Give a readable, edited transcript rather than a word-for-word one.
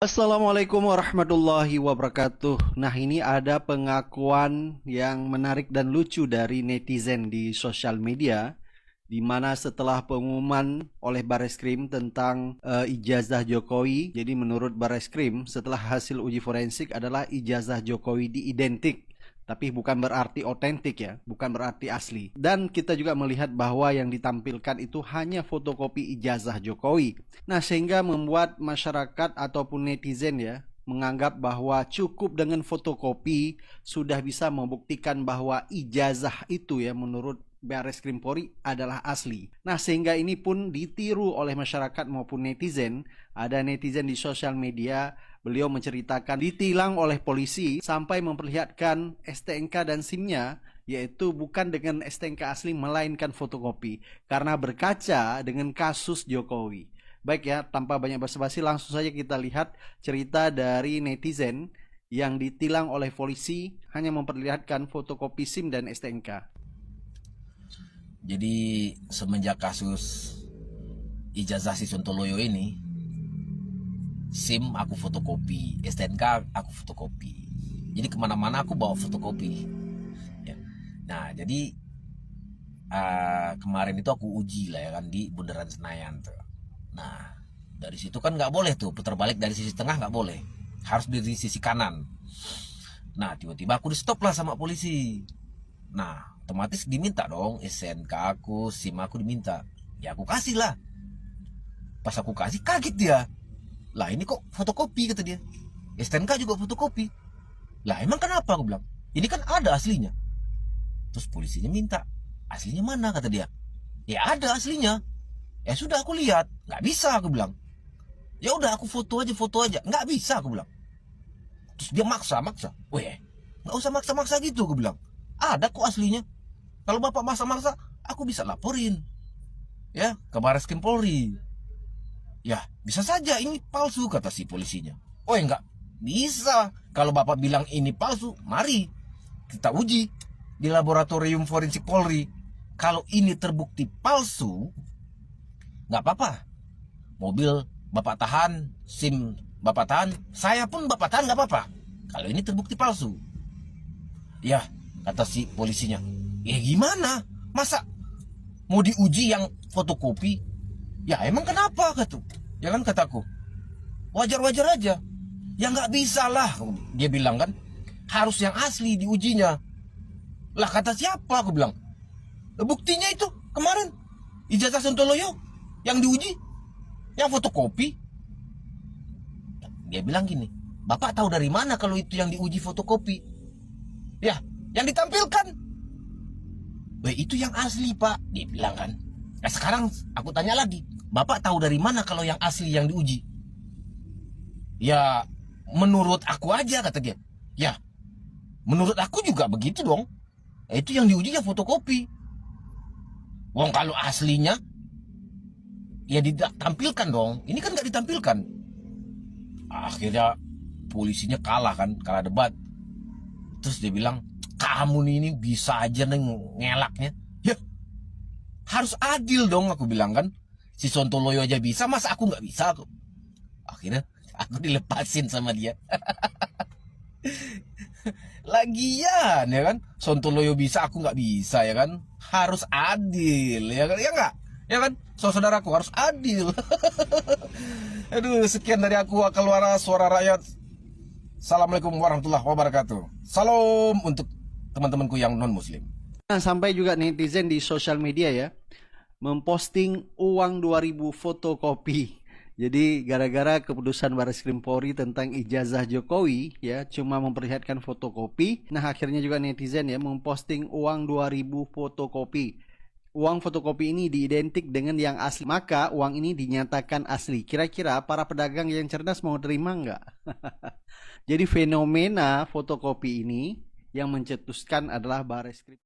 Assalamualaikum warahmatullahi wabarakatuh. Nah, ini ada pengakuan yang menarik dan lucu dari netizen di sosial media, di mana setelah pengumuman oleh Bareskrim tentang ijazah Jokowi, jadi menurut Bareskrim, setelah hasil uji forensik adalah ijazah Jokowi diidentik. Tapi bukan berarti otentik ya, bukan berarti asli. Dan kita juga melihat bahwa yang ditampilkan itu hanya fotokopi ijazah Jokowi. Nah, sehingga membuat masyarakat ataupun netizen ya menganggap bahwa cukup dengan fotokopi sudah bisa membuktikan bahwa ijazah itu ya menurut Baris Krim Polri adalah asli. Nah, sehingga ini pun ditiru oleh masyarakat maupun netizen. Ada netizen di sosial media, beliau menceritakan ditilang oleh polisi sampai memperlihatkan STNK dan SIM-nya, yaitu bukan dengan STNK asli melainkan fotokopi, karena berkaca dengan kasus Jokowi. Baik ya, tanpa banyak basa-basi langsung saja kita lihat cerita dari netizen yang ditilang oleh polisi hanya memperlihatkan fotokopi SIM dan STNK. Jadi semenjak kasus ijazah si Sontoloyo ini, SIM aku fotokopi, STNK aku fotokopi. Jadi kemana-mana aku bawa fotokopi. Ya. Nah, jadi kemarin itu aku uji lah ya kan di Bundaran Senayan tuh. Nah, dari situ kan nggak boleh tuh putar balik dari sisi tengah, nggak boleh, harus dari sisi kanan. Nah, tiba-tiba aku di stop lah sama polisi. Nah, otomatis diminta dong SNK aku, SIM aku diminta. Ya aku kasih lah. Pas aku kasih kaget dia. Lah ini kok fotokopi kata dia. STNK juga fotokopi. Lah emang kenapa aku bilang? Ini kan ada aslinya. Terus polisinya minta, aslinya mana kata dia? Ya ada aslinya. Ya sudah aku lihat, nggak bisa aku bilang. Ya udah aku foto aja, nggak bisa aku bilang. Terus dia maksa. Weh, nggak usah maksa gitu aku bilang. Ada kok aslinya. Kalau bapak maksa, aku bisa laporin ya ke Baris Krim Polri. Ya bisa saja ini palsu kata si polisinya. Oh enggak bisa. Kalau bapak bilang ini palsu, mari kita uji di laboratorium forensik Polri. Kalau ini terbukti palsu, nggak apa-apa. Mobil bapak tahan, SIM bapak tahan, saya pun bapak tahan nggak apa-apa. Kalau ini terbukti palsu, ya kata si polisinya. Ya gimana? Masa mau diuji yang fotokopi? Ya emang kenapa kata? Ya kan kataku. Wajar-wajar aja. Ya nggak bisa lah. Dia bilang kan harus yang asli diujinya. Lah kata siapa aku bilang. Buktinya itu kemarin ijazah Sontoloyo yang diuji, yang fotokopi. Dia bilang gini, bapak tahu dari mana kalau itu yang diuji fotokopi? Ya, yang ditampilkan. Itu yang asli pak, dia bilang kan. Nah sekarang aku tanya lagi, bapak tahu dari mana kalau yang asli yang diuji? Ya menurut aku aja kata dia. Ya menurut aku juga begitu dong. Itu yang diuji ya fotokopi. Wong kalau aslinya ya ditampilkan dong. Ini kan nggak ditampilkan. Akhirnya polisinya kalah kan, kalah debat. Terus dia bilang, kamu nih ini bisa aja nih ngelaknya. Ya harus adil dong aku bilang kan. Si Sontoloyo aja bisa, masa aku nggak bisa aku. Akhirnya aku dilepasin sama dia. Lagian ya kan, Sontoloyo bisa aku nggak bisa ya kan. Harus adil ya kan, ya nggak? Ya kan, saudaraku harus adil. Aduh, sekian dari aku, Keluara Suara Rakyat. Assalamualaikum warahmatullahi wabarakatuh. Salam untuk teman-temanku yang non muslim. Nah, sampai juga netizen di sosial media ya memposting uang 2000 fotokopi. Jadi gara-gara keputusan Baris Krim Polri tentang ijazah Jokowi ya cuma memperlihatkan fotokopi. Nah, akhirnya juga netizen ya memposting uang 2000 fotokopi. Uang fotokopi ini diidentik dengan yang asli, maka uang ini dinyatakan asli. Kira-kira para pedagang yang cerdas mau terima nggak? Jadi fenomena fotokopi ini yang mencetuskan adalah Bareskrim.